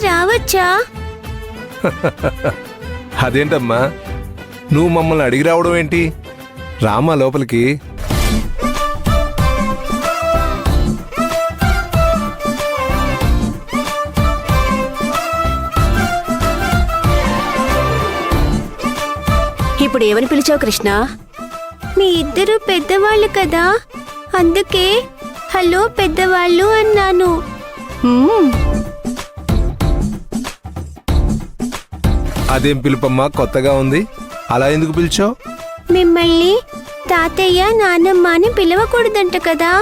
రావచ్చా? అదేంటమ్మా, నువ్వు మమ్మల్ని అడిగి రావడం ఏంటి? రామా లోపలికి. ఇప్పుడు ఏమని పిలిచావు కృష్ణ? మీ ఇద్దరు పెద్దవాళ్ళు కదా, అందుకే హలో పెద్దవాళ్ళు అన్నాను. అదేం పిలుపమ్మా, కొత్తగా ఉంది. అలా ఎందుకు పిలిచావు? మిమ్మల్ని తాతయ్య నానమ్మ అని పిలవకూడదంట కదా,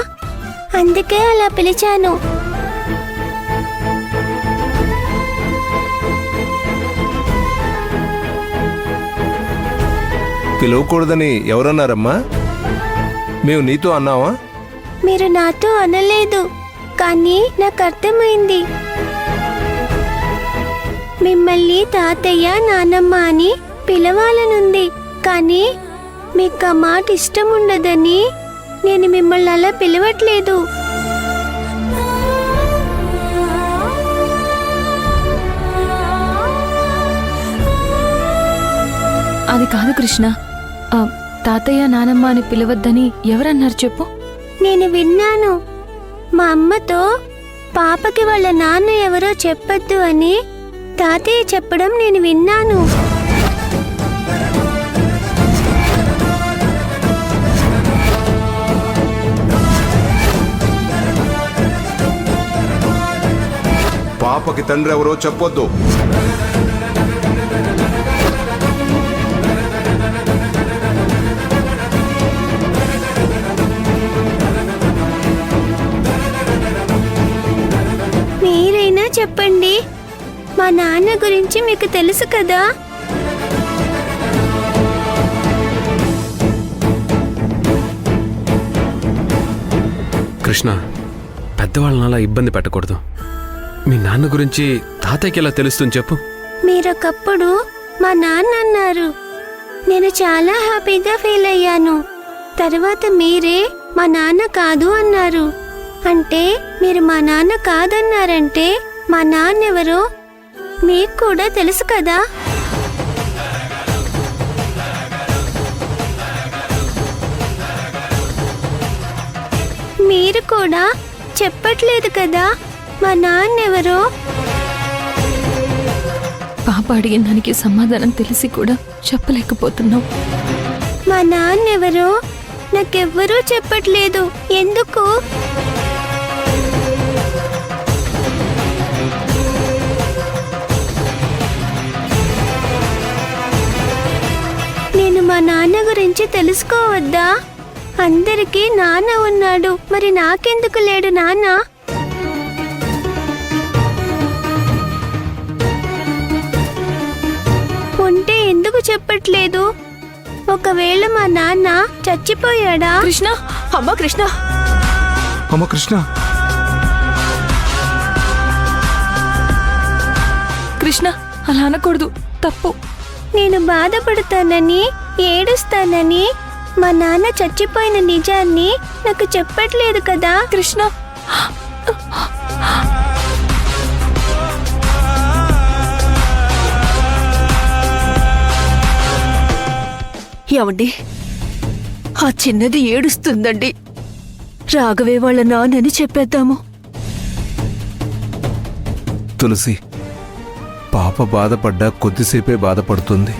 అందుకే అలా పిలిచాను. పిలవకూడదని ఎవరన్నారమ్మా? మేము నీతో అన్నావా? మీరు నాతో అనలేదు, కానీ నాకు అర్థమైంది. మిమ్మల్ని తాతయ్య నానమ్మ అని పిలవాలనుంది, కానీ మీకు ఆ మాట ఇష్టం ఉండదని నేను మిమ్మల్ని అలా పిలవట్లేదు. అది కాదు కృష్ణ, తాతయ్య నానమ్మ అని పిలవద్దని ఎవరన్నారు చెప్పు? నేను విన్నాను. మా అమ్మతో పాపకి వాళ్ళ నాన్న ఎవరో చెప్పొద్దు అని తాతయ్య చెప్పడం నేను విన్నాను. పాపకి తండ్రి ఎవరో చెప్పొద్దు. మీరైనా చెప్పండి, మా నాన్న గురించి మీకు తెలుసు కదా. కృష్ణ, పెద్దవాళ్ళని అలా ఇబ్బంది పెట్టకూడదు. మీ నాన్న గురించి తాతయ్యకి ఎలా తెలుస్తుంది చెప్పు? మీరొకప్పుడు మా నాన్న అన్నారు, నేను చాలా హ్యాపీగా ఫీల్ అయ్యాను. తర్వాత మీరే మా నాన్న కాదు అన్నారు. అంటే మీరు మా నాన్న కాదన్నారంటే మా నాన్నెవరో మీకు కూడా తెలుసు కదా. మీరు కూడా చెప్పట్లేదు కదా మా నాన్నెవరో. పాప అడిగిన దానికి సమాధానం తెలిసి కూడా చెప్పలేకపోతున్నావు. మా నాన్నెవరో నాకెవ్వరూ చెప్పట్లేదు. ఎందుకు? నేను మా నాన్న గురించి తెలుసుకోవద్దా? అందరికీ నాన్న ఉన్నాడు, మరి నాకెందుకు లేడు నాన్న? ఉంటే ఎందుకు చెప్పట్లేదు? ఒకవేళ మా నాన్న చచ్చిపోయాడా? కృష్ణ, అమ్మ కృష్ణ, అమ్మ కృష్ణ, కృష్ణ అలా అనకూడదు, తప్పు. నేను బాధపడతానని ఏడుస్తానని మా నాన్న చచ్చిపోయిన నిజాన్ని నాకు చెప్పట్లేదు కదా కృష్ణ. ఏమండి, ఆ చిన్నది ఏడుస్తుందండి. రాఘవే వాళ్ళ నాన్నని చెప్పేద్దాము. తులసి, పాప బాధపడ్డా కొద్దిసేపే బాధపడుతుంది.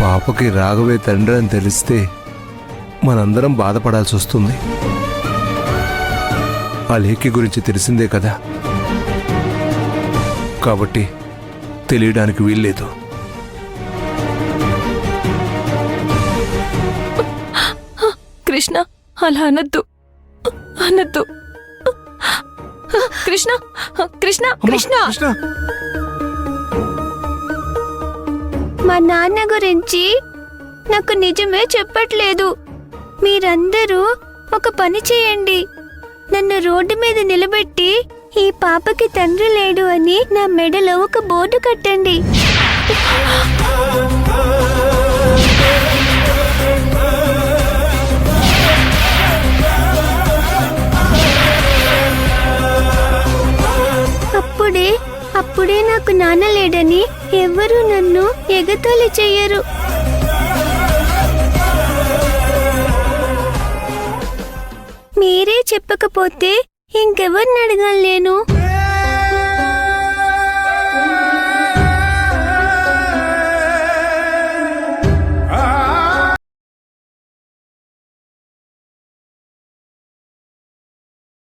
పాపకి రాఘవే తండ్రి అని తెలిస్తే మనందరం బాధపడాల్సి వస్తుంది. ఆ లేఖి గురించి తెలిసిందే కదా, కాబట్టి తెలియడానికి వీల్లేదు. కృష్ణ అలా అనద్దు, అనద్దు. కృష్ణ, కృష్ణ, కృష్ణ. మా నాన్న గురించి నాకు నిజమే చెప్పట్లేదు. మీరందరూ ఒక పని చేయండి, నన్ను రోడ్డు మీద నిలబెట్టి ఈ పాపకి తండ్రి లేడు అని నా మెడలో ఒక బోర్డు కట్టండి. అప్పుడే అప్పుడే నాకు నాన్న లేడని ఎవ్వరూ నన్ను ఎగతాళి చెయ్యరు. మీరే చెప్పకపోతే ఇంకెవరిని అడగాలి నేను?